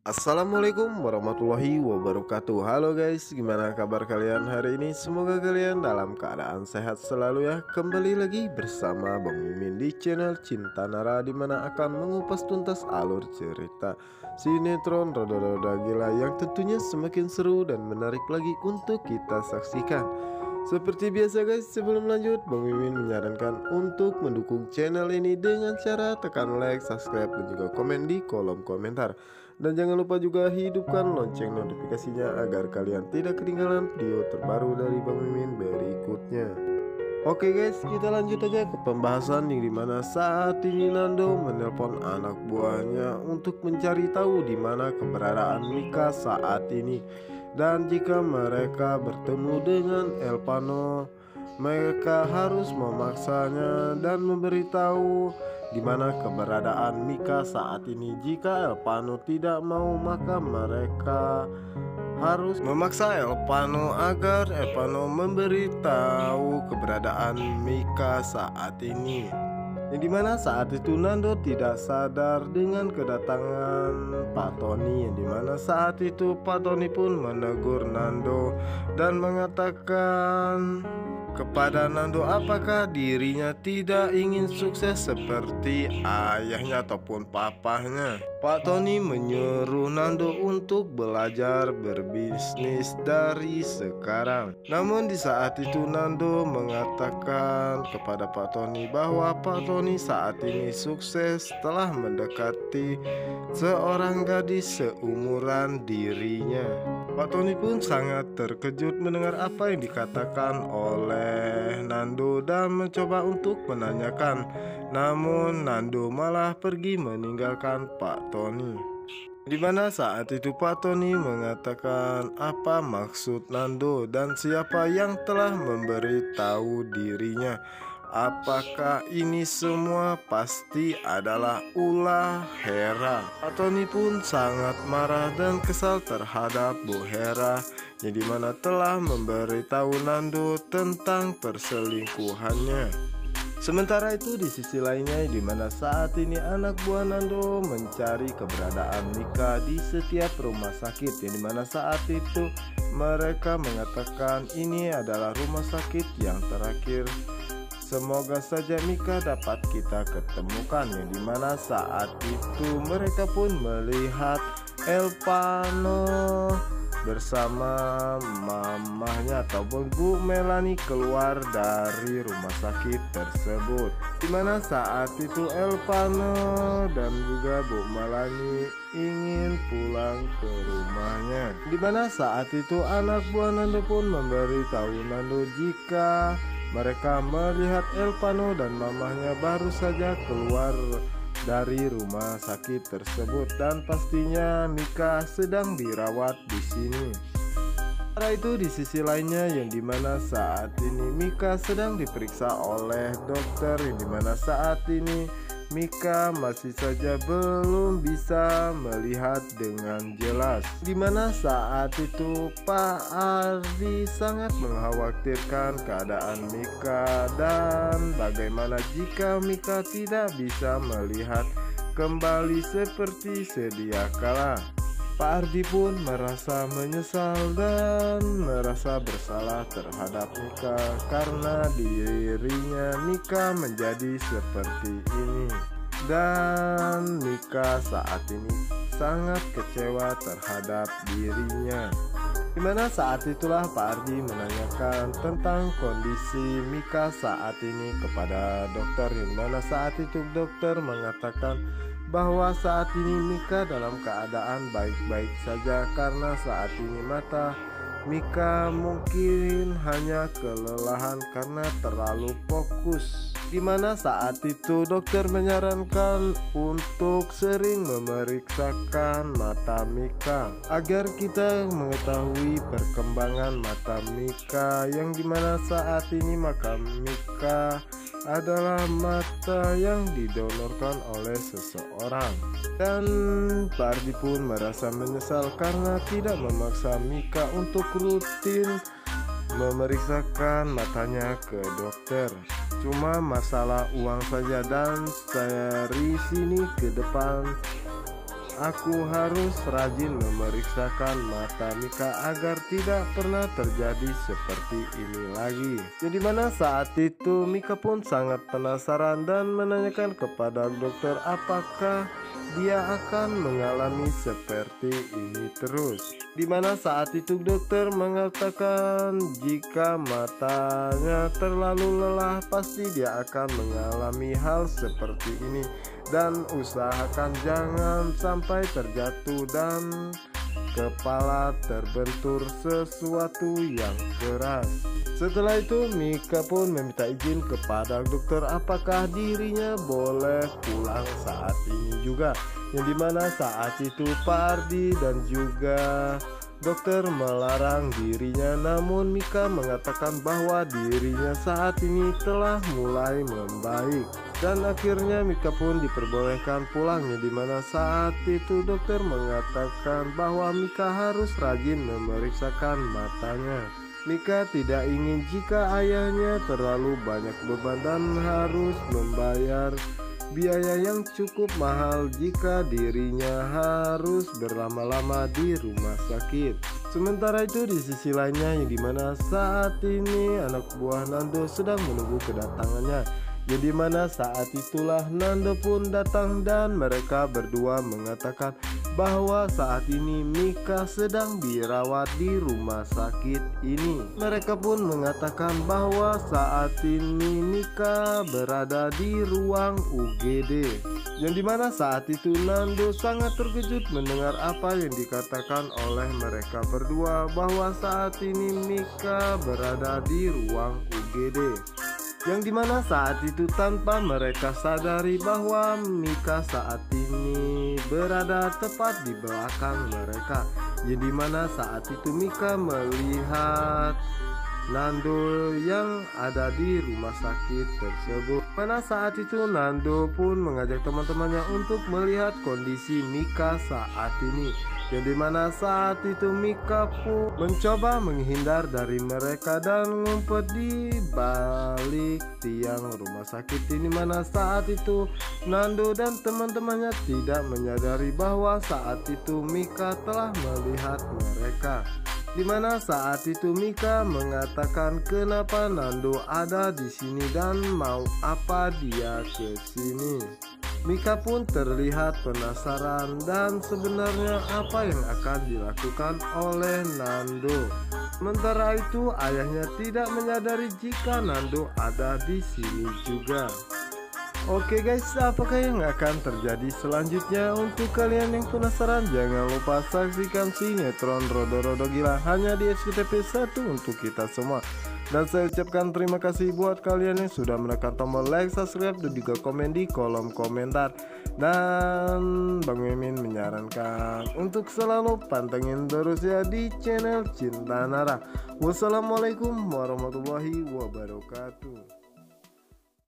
Assalamualaikum warahmatullahi wabarakatuh. Halo guys, gimana kabar kalian hari ini? Semoga kalian dalam keadaan sehat selalu ya. Kembali lagi bersama Bang Mimin di channel Cinta Nara, dimana akan mengupas tuntas alur cerita sinetron Roda-Roda Gila yang tentunya semakin seru dan menarik lagi untuk kita saksikan. Seperti biasa guys, sebelum lanjut Bang Mimin menyarankan untuk mendukung channel ini dengan cara tekan like, subscribe, dan juga komen di kolom komentar. Dan jangan lupa juga hidupkan lonceng notifikasinya agar kalian tidak ketinggalan video terbaru dari Bang Mimin berikutnya. Oke guys, kita lanjut aja ke pembahasan yang dimana saat ini Nando menelpon anak buahnya untuk mencari tahu di mana keberadaan Mika saat ini. Dan jika mereka bertemu dengan Elpano, mereka harus memaksanya dan memberitahu di mana keberadaan Mika saat ini. Jika Elpano tidak mau, maka mereka harus memaksa Elpano agar Elpano memberitahu keberadaan Mika saat ini. Yang dimana saat itu Nando tidak sadar dengan kedatangan Pak Tony, yang dimana saat itu Pak Tony pun menegur Nando dan mengatakan kepada Nando apakah dirinya tidak ingin sukses seperti ayahnya ataupun papahnya. Pak Tony menyuruh Nando untuk belajar berbisnis dari sekarang. Namun di saat itu Nando mengatakan kepada Pak Tony bahwa Pak Tony saat ini sukses setelah mendekati seorang gadis seumuran dirinya. Pak Tony pun sangat terkejut mendengar apa yang dikatakan oleh Nando dan mencoba untuk menanyakan. Namun Nando malah pergi meninggalkan Pak Tony. Di mana saat itu Pak Tony mengatakan apa maksud Nando dan siapa yang telah memberitahu dirinya. Apakah ini semua pasti adalah ulah Hera? Pak Tony pun sangat marah dan kesal terhadap Bu Hera, yang dimana telah memberitahu Nando tentang perselingkuhannya. Sementara itu di sisi lainnya, di mana saat ini anak buah Nando mencari keberadaan Mika di setiap rumah sakit, yang dimana saat itu mereka mengatakan ini adalah rumah sakit yang terakhir. Semoga saja Mika dapat kita ketemukan, yang dimana saat itu mereka pun melihat Elpano bersama mamahnya ataupun Bu Melani keluar dari rumah sakit tersebut. Dimana saat itu Elpano dan juga Bu Melani ingin pulang ke rumahnya. Dimana saat itu anak buah Nando pun memberitahu Nando jika mereka melihat Elpano dan mamahnya baru saja keluar dari rumah sakit tersebut dan pastinya Mika sedang dirawat di sini. Sementara itu di sisi lainnya, yang dimana saat ini Mika sedang diperiksa oleh dokter, yang dimana saat ini Mika masih saja belum bisa melihat dengan jelas. Dimana saat itu Pak Ardi sangat mengkhawatirkan keadaan Mika dan bagaimana jika Mika tidak bisa melihat kembali seperti sedia kala. Pak Ardi pun merasa menyesal dan merasa bersalah terhadap Mika karena dirinya Mika menjadi seperti ini. Dan Mika saat ini sangat kecewa terhadap dirinya. Dimana saat itulah Pak Ardi menanyakan tentang kondisi Mika saat ini kepada dokter, yang mana saat itu dokter mengatakan bahwa saat ini Mika dalam keadaan baik-baik saja karena saat ini mata Mika mungkin hanya kelelahan karena terlalu fokus. Dimana saat itu dokter menyarankan untuk sering memeriksakan mata Mika agar kita mengetahui perkembangan mata Mika, yang dimana saat ini maka Mika adalah mata yang didonorkan oleh seseorang. Dan Pak Ardi pun merasa menyesal karena tidak memaksa Mika untuk rutin memeriksakan matanya ke dokter. Cuma masalah uang saja, dan dari sini ke depan Aku harus rajin memeriksakan mata Mika agar tidak pernah terjadi seperti ini lagi. Jadi mana saat itu Mika pun sangat penasaran dan menanyakan kepada dokter apakah dia akan mengalami seperti ini terus. Dimana saat itu dokter mengatakan jika matanya terlalu lelah pasti dia akan mengalami hal seperti ini, dan usahakan jangan sampai terjatuh dan kepala terbentur sesuatu yang keras. Setelah itu Mika pun meminta izin kepada dokter apakah dirinya boleh pulang saat ini juga, yang dimana saat itu Pak Ardi dan juga dokter melarang dirinya, namun Mika mengatakan bahwa dirinya saat ini telah mulai membaik. Dan akhirnya Mika pun diperbolehkan pulangnya, dimana saat itu dokter mengatakan bahwa Mika harus rajin memeriksakan matanya. Mika tidak ingin jika ayahnya terlalu banyak beban dan harus membayar biaya yang cukup mahal jika dirinya harus berlama-lama di rumah sakit. Sementara itu di sisi lainnya, yang dimana saat ini anak buah Nando sedang menunggu kedatangannya, yang dimana saat itulah Nando pun datang dan mereka berdua mengatakan bahwa saat ini Mika sedang dirawat di rumah sakit ini. Mereka pun mengatakan bahwa saat ini Mika berada di ruang UGD, yang dimana saat itu Nando sangat terkejut mendengar apa yang dikatakan oleh mereka berdua bahwa saat ini Mika berada di ruang UGD. Yang dimana saat itu tanpa mereka sadari bahwa Mika saat ini berada tepat di belakang mereka. Yang dimana saat itu Mika melihat Nando yang ada di rumah sakit tersebut. Mana saat itu Nando pun mengajak teman-temannya untuk melihat kondisi Mika saat ini. Yang dimana saat itu Mika pun mencoba menghindar dari mereka dan ngumpet di balik tiang rumah sakit ini. Mana saat itu Nando dan teman-temannya tidak menyadari bahwa saat itu Mika telah melihat mereka. Dimana saat itu Mika mengatakan kenapa Nando ada di sini dan mau apa dia ke sini. Mika pun terlihat penasaran dan sebenarnya apa yang akan dilakukan oleh Nando. Sementara itu ayahnya tidak menyadari jika Nando ada di sini juga. Oke guys, apakah yang akan terjadi selanjutnya? Untuk kalian yang penasaran, jangan lupa saksikan sinetron Rodo-Rodo Gila hanya di SCTV 1 untuk kita semua. Dan saya ucapkan terima kasih buat kalian yang sudah menekan tombol like, subscribe, dan juga komen di kolom komentar. Dan Bang Mimin menyarankan untuk selalu pantengin terus ya di channel Cinta Nara. Wassalamualaikum warahmatullahi wabarakatuh.